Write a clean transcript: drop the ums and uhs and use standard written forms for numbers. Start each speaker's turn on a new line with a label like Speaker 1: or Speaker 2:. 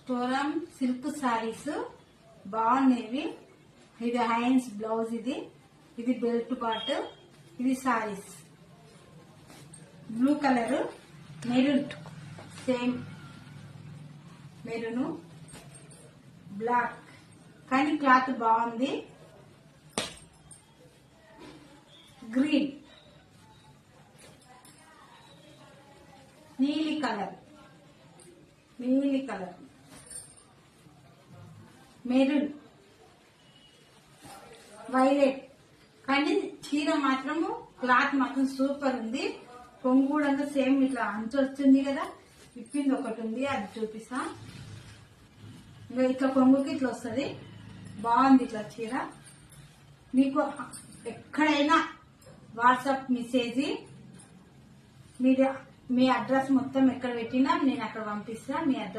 Speaker 1: స్టోరం silk saris బాగున్నాయి. ఇది hands blouse, ఇది బెల్ట్ పార్ట్, ఇది saris. Blue colour, maroon, same maroon, black, కానీ క్లాత్ బాగుంది. గ్రీన్, నీలి కలర్, మెరూన్, వైలెట్. కానీ చీర మాత్రము క్లాత్ మాత్రం సూపర్ ఉంది. కొంగు కూడా సేమ్ ఇట్లా అంచు వస్తుంది కదా, ఇప్పింది ఒకటి ఉంది, అది చూపిస్తా. ఇంకా ఇట్లా కొంగుకి ఇట్లా వస్తుంది, బాగుంది ఇట్లా చీర. మీకు ఎక్కడైనా వాట్సాప్ మెసేజ్ మీ అడ్రస్ మొత్తం ఎక్కడ పెట్టినా నేను అక్కడ పంపిస్తా. మీ అడ్రస్